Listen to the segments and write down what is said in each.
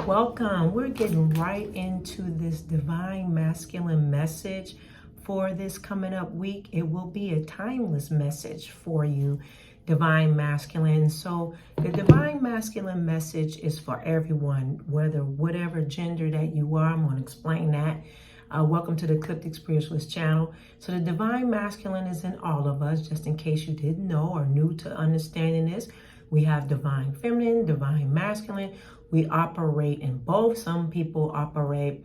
Welcome. We're getting right into this divine masculine message for this coming up week. It will be a timeless message for you, divine masculine. So the divine masculine message is for everyone, whatever gender that you are. I'm going to explain that. Welcome to the Ecliptic Spiritualist channel. So the divine masculine is in all of us, just in case you didn't know or new to understanding this. We have divine feminine, divine masculine. We operate in both. Some people operate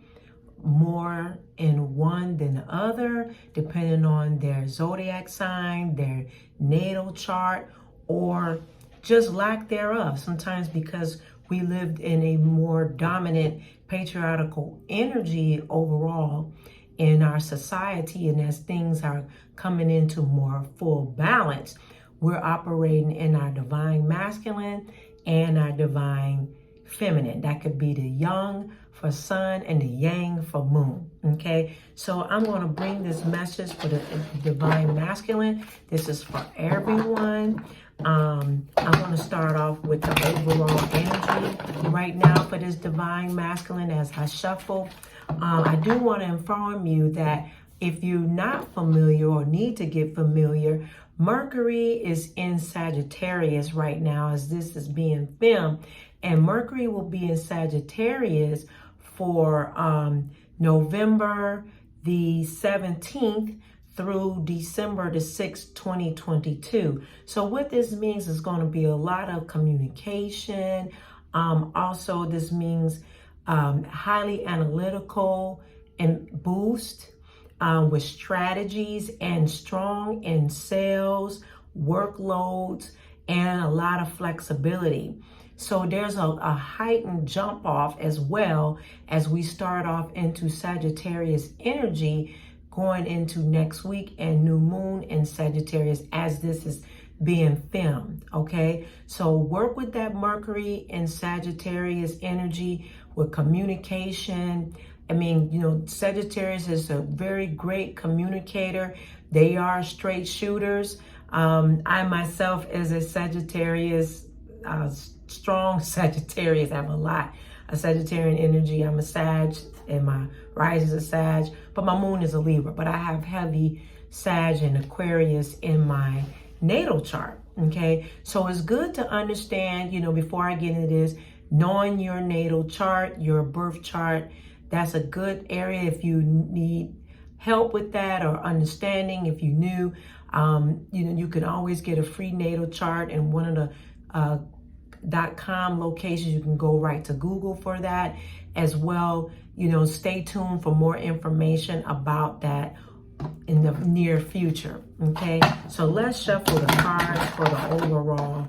more in one than the other, depending on their zodiac sign, their natal chart, or just lack thereof. Sometimes because we lived in a more dominant patriarchal energy overall in our society, and as things are coming into more full balance, we're operating in our divine masculine and our divine feminine. That could be the yang for sun and the yang for moon. Okay, so I'm going to bring this message for the divine masculine. This is for everyone. I'm going to start off with the overall energy right now for this divine masculine as I shuffle. I do want to inform you that if you're not familiar or need to get familiar, Mercury is in Sagittarius right now as this is being filmed. And Mercury will be in Sagittarius for November the 17th through December the 6th, 2022. So what this means is going to be a lot of communication. Also, this means highly analytical and boost with strategies and strong in sales, workloads, and a lot of flexibility. So there's a heightened jump off as well as we start off into Sagittarius energy going into next week and new moon in Sagittarius as this is being filmed. Okay, so work with that Mercury in Sagittarius energy with communication. I mean, you know, Sagittarius is a very great communicator. They are straight shooters. I myself is a Sagittarius, strong Sagittarius. I have a lot of Sagittarian energy. I'm a Sag and my rise is a Sag, but my moon is a Libra. But I have heavy Sag and Aquarius in my natal chart. Okay, so it's good to understand, you know, before I get into this, knowing your natal chart, your birth chart. That's a good area if you need help with that or understanding. If you knew, you know, you can always get a free natal chart in one of the .com locations. You can go right to Google for that as well. You know, stay tuned for more information about that in the near future. Okay, so let's shuffle the cards for the overall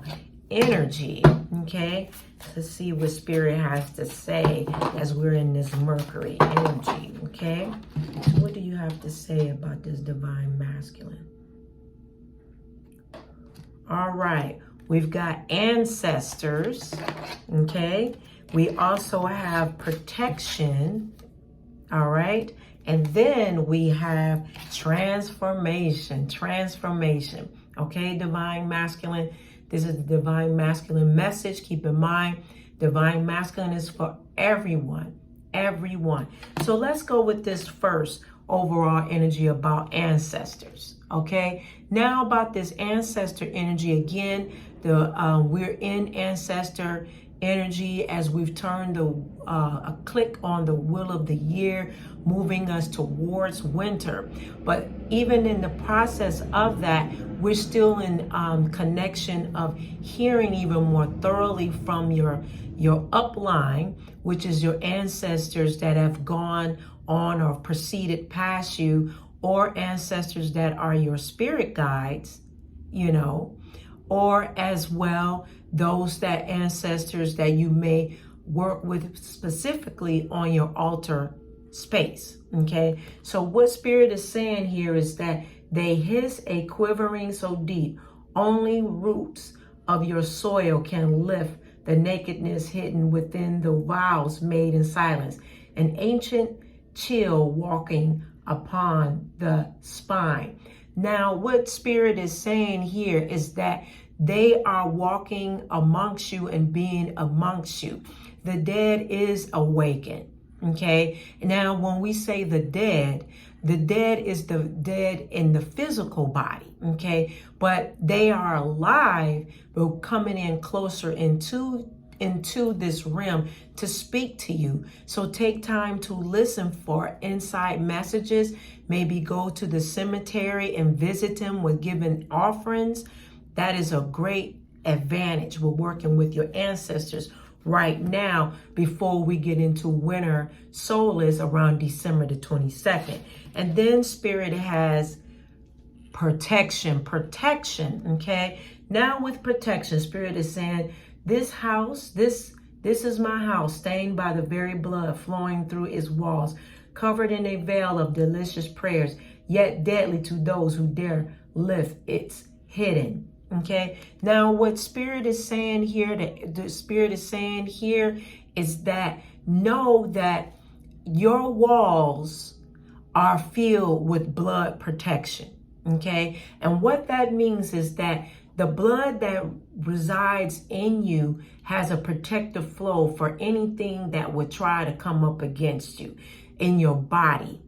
energy. Okay, let's see what Spirit has to say as we're in this Mercury energy. Okay, so what do you have to say about this divine masculine? All right, we've got ancestors. Okay, we also have protection. All right, and then we have transformation. Okay, divine masculine. This is the divine masculine message. Keep in mind, divine masculine is for everyone. So let's go with this first overall energy about ancestors. Okay, now about this ancestor energy again. We're in ancestor energy as we've turned a click on the wheel of the year, moving us towards winter. But even in the process of that, we're still in connection of hearing even more thoroughly from your upline, which is your ancestors that have gone on or proceeded past you, or ancestors that are your spirit guides, you know, or as well those that ancestors that you may work with specifically on your altar space. Okay, so what Spirit is saying here is that they hiss a quivering so deep, only roots of your soil can lift the nakedness hidden within the vows made in silence, an ancient chill walking upon the spine. Now, what Spirit is saying here is that they are walking amongst you and being amongst you. the dead is awakened. Okay, now when we say the dead is the dead in the physical body. Okay, but they are alive, but coming in closer into this realm to speak to you. So take time to listen for inside messages. Maybe go to the cemetery and visit them with giving offerings. That is a great advantage with working with your ancestors right now before we get into winter solstice around December the 22nd. And then Spirit has protection, okay? Now with protection, Spirit is saying, this house, this is my house, stained by the very blood flowing through its walls, covered in a veil of delicious prayers, yet deadly to those who dare lift its hidden. Okay, now what Spirit is saying here, the Spirit is saying here is that know that your walls are filled with blood protection. Okay, and what that means is that the blood that resides in you has a protective flow for anything that would try to come up against you in your body.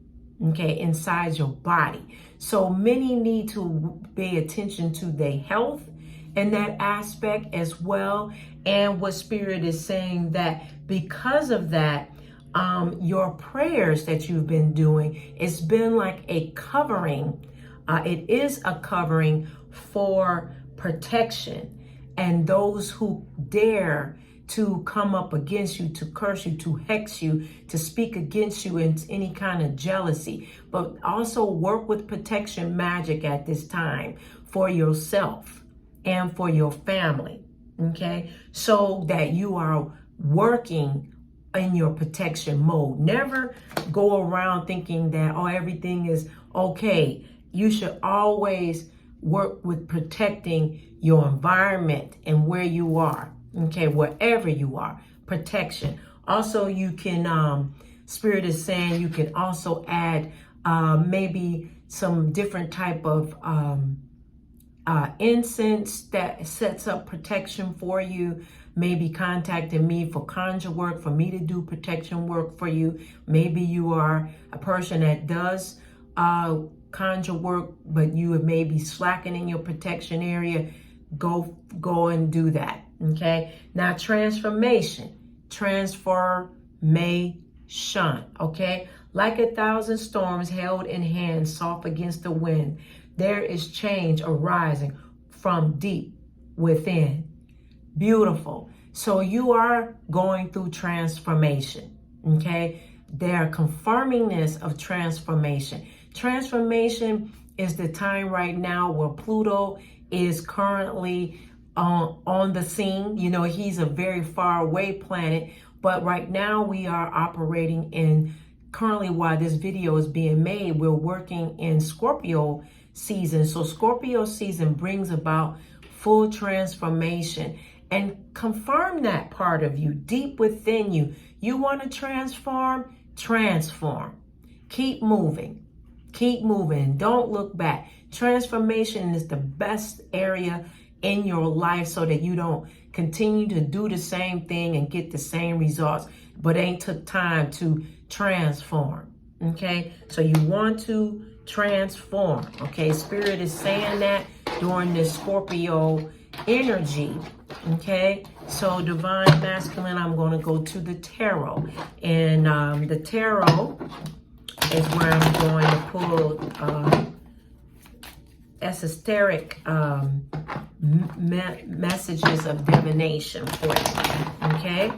Okay, inside your body. So many need to pay attention to their health in that aspect as well. And what Spirit is saying that because of that, your prayers that you've been doing, it's been like a covering. It is a covering for protection. And those who dare to come up against you, to curse you, to hex you, to speak against you in any kind of jealousy, but also work with protection magic at this time for yourself and for your family, okay? So that you are working in your protection mode. Never go around thinking that, oh, everything is okay. You should always work with protecting your environment and where you are. Okay, wherever you are, protection. Also, you can, Spirit is saying you can also add maybe some different type of incense that sets up protection for you. Maybe contacting me for conjure work, for me to do protection work for you. Maybe you are a person that does conjure work, but you may be slacking in your protection area. Go and do that. Okay, now transformation, okay, like 1,000 storms held in hand, soft against the wind, there is change arising from deep within. Beautiful. So you are going through transformation. Okay, they are confirming this of transformation. Transformation is the time right now where Pluto is currently on the scene. You know, he's a very far away planet, but right now we are operating in, currently while this video is being made, we're working in Scorpio season. So Scorpio season brings about full transformation, and confirm that part of you deep within you. You want to transform. Keep moving. Don't look back. Transformation is the best area in your life so that you don't continue to do the same thing and get the same results, but ain't took time to transform. Okay, so you want to transform. Okay, Spirit is saying that during this Scorpio energy. Okay, so divine masculine, I'm going to go to the tarot, and the tarot is where I'm going to pull esoteric messages of divination for you. Okay,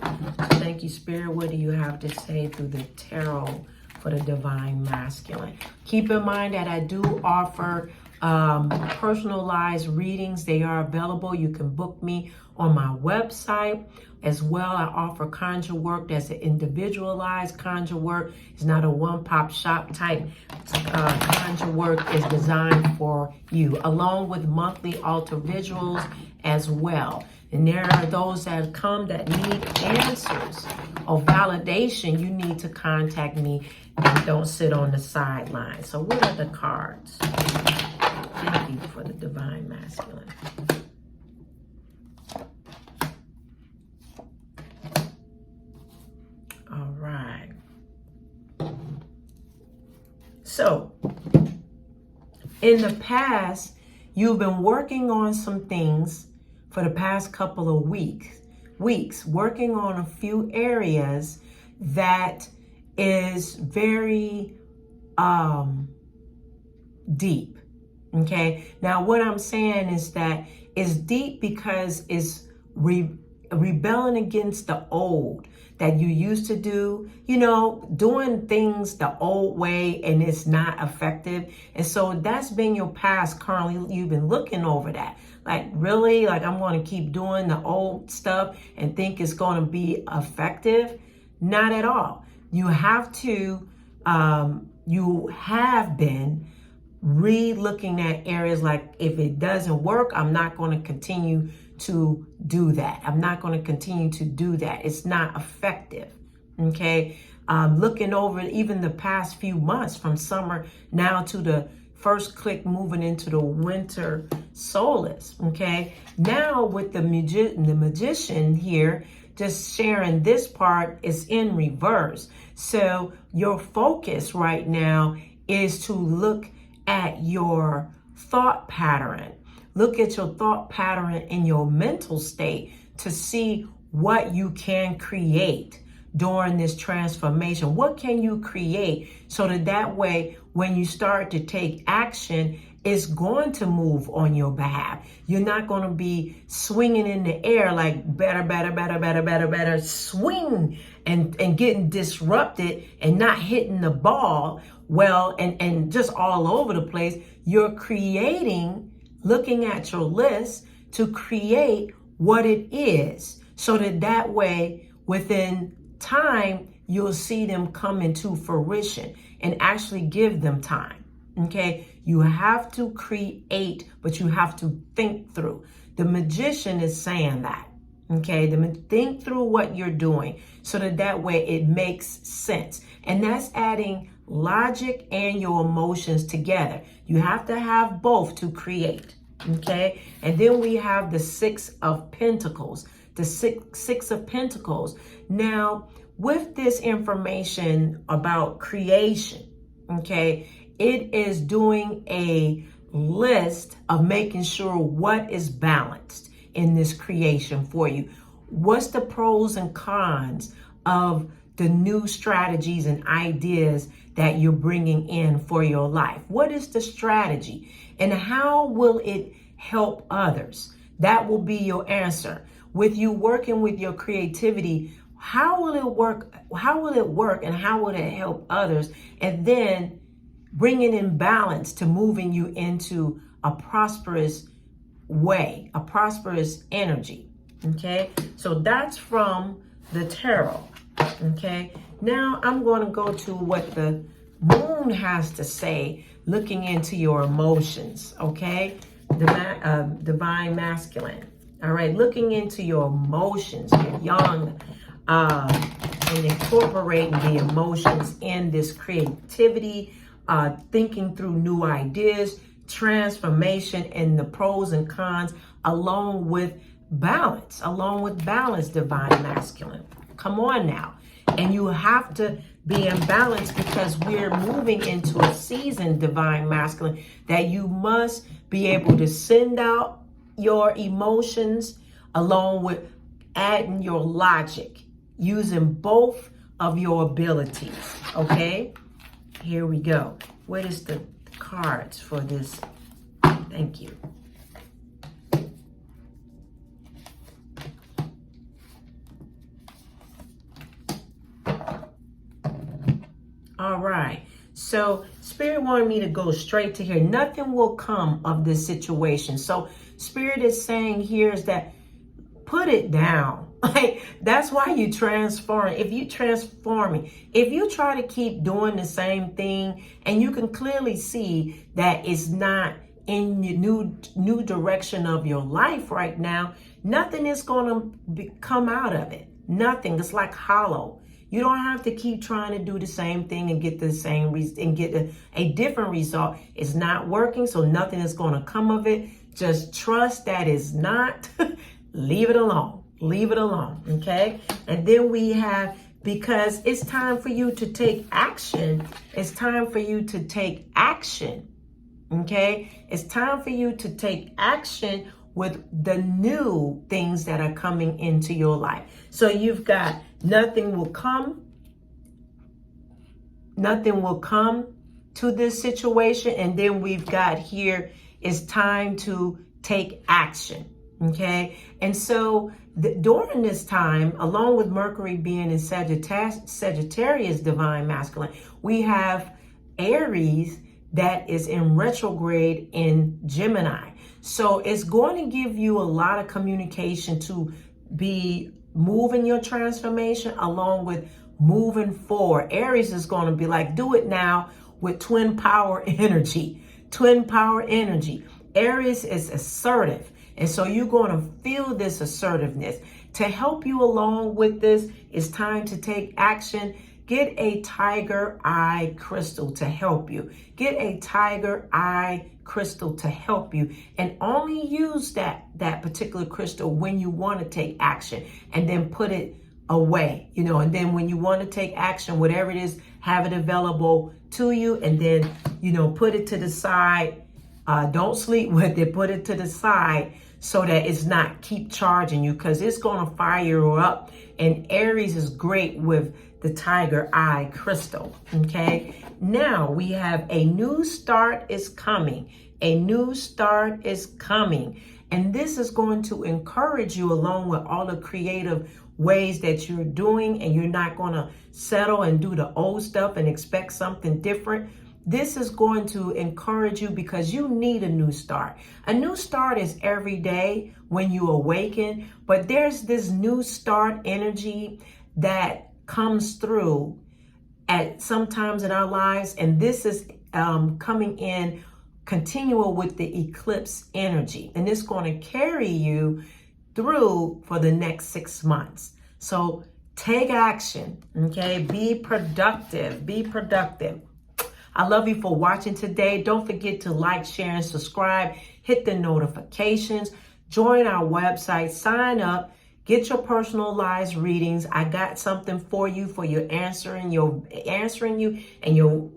thank you, Spirit. What do you have to say through the tarot for the divine masculine? Keep in mind that I do offer personalized readings. They are available. You can book me on my website as well. I offer conjure work that's an individualized conjure work. It's not a one-pop shop type. Conjure work is designed for you, along with monthly altar visuals as well. And there are those that have come that need answers or validation. You need to contact me and don't sit on the sideline. So what are the cards? Thank you for the divine masculine. So in the past, you've been working on some things for the past couple of weeks, working on a few areas that is very deep. Okay. Now, what I'm saying is that it's deep because it's rebelling against the old that you used to do, doing things the old way, and it's not effective. And so that's been your past currently. You've been looking over that. Like, really? Like, I'm going to keep doing the old stuff and think it's going to be effective? Not at all. You have to, you have been re-looking at areas like, if it doesn't work, I'm not going to continue to do that. I'm not going to continue to do that. It's not effective. Okay. Looking over even the past few months from summer now to the first click moving into the winter solstice. Okay. Now with the magician here, just sharing this part is in reverse. So your focus right now is to look at your thought pattern. Look at your thought pattern in your mental state to see what you can create during this transformation. What can you create so that way, when you start to take action, it's going to move on your behalf. You're not going to be swinging in the air like better, swing and getting disrupted and not hitting the ball well and just all over the place. You're creating, looking at your list to create what it is so that way within time you'll see them come into fruition, and actually give them time. Okay, you have to create, but you have to think through. The magician is saying that. Okay, think through what you're doing so that way it makes sense, and that's adding logic and your emotions together. You have to have both to create. Okay, and then we have the Six of Pentacles. The six of Pentacles. Now, with this information about creation, okay, it is doing a list of making sure what is balanced in this creation for you. What's the pros and cons of the new strategies and ideas that you're bringing in for your life? What is the strategy and how will it help others? That will be your answer. With you working with your creativity, how will it work? How will it work and how will it help others? And then bringing in balance to moving you into a prosperous way, a prosperous energy. Okay, so that's from the tarot. Okay, now I'm going to go to what the moon has to say, looking into your emotions. Okay, divine masculine. All right, looking into your emotions, your young, and incorporating the emotions in this creativity, thinking through new ideas, transformation, and the pros and cons, along with balance, divine masculine. Come on now. And you have to be in balance because we're moving into a season, divine masculine, that you must be able to send out your emotions along with adding your logic, using both of your abilities. Okay, here we go. What is the cards for this? Thank you. All right. So Spirit wanted me to go straight to here. Nothing will come of this situation. So Spirit is saying here is that put it down. Like, that's why you transform. If you transforming, if you try to keep doing the same thing and you can clearly see that it's not in your new direction of your life right now, nothing is going to come out of it. Nothing. It's like hollow. You don't have to keep trying to do the same thing and get the same and get a different result. It's not working, so nothing is going to come of it. Just trust that it's not. Leave it alone. Leave it alone. Okay. And then we have because it's time for you to take action. It's time for you to take action. Okay? It's time for you to take action with the new things that are coming into your life. So you've got nothing will come to this situation. And then we've got here, it's time to take action. Okay? And so during this time, along with Mercury being in Sagittarius divine masculine, we have Aries that is in retrograde in Gemini. So it's going to give you a lot of communication to be moving your transformation along with moving forward. Aries is going to be like, do it now with twin power energy. Twin power energy. Aries is assertive. And so you're going to feel this assertiveness. To help you along with this, it's time to take action. Get a tiger eye crystal to help you. Get a tiger eye crystal to help you. And only use that particular crystal when you want to take action. And then put it away, and then when you want to take action, whatever it is, have it available to you. And then, put it to the side. Don't sleep with it. Put it to the side so that it's not keep charging you, because it's going to fire you up. And Aries is great with the tiger eye crystal. Okay. Now we have a new start is coming. A new start is coming. And this is going to encourage you along with all the creative ways that you're doing, and you're not going to settle and do the old stuff and expect something different. This is going to encourage you because you need a new start. A new start is every day when you awaken, but there's this new start energy that comes through at sometimes in our lives, and this is coming in continual with the eclipse energy, and it's going to carry you through for the next 6 months. So take action, okay? Be productive, be productive. I love you for watching today. Don't forget to like, share, and subscribe. Hit the notifications. Join our website. Sign up. Get your personalized readings. I got something for you answering you and your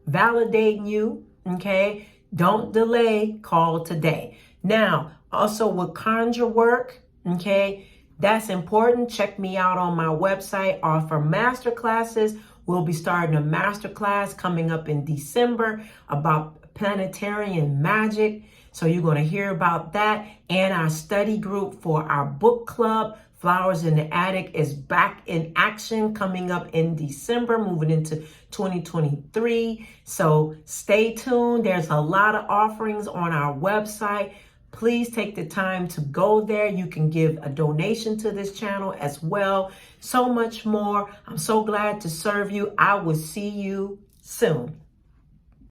validating you, okay? Don't delay. Call today. Now, also with Conjure work, okay, that's important. Check me out on my website. Offer master classes. We'll be starting a master class coming up in December about planetary magic. So you're going to hear about that. And our study group for our book club, Flowers in the Attic, is back in action coming up in December, moving into 2023. So stay tuned. There's a lot of offerings on our website. Please take the time to go there. You can give a donation to this channel as well. So much more. I'm so glad to serve you. I will see you soon.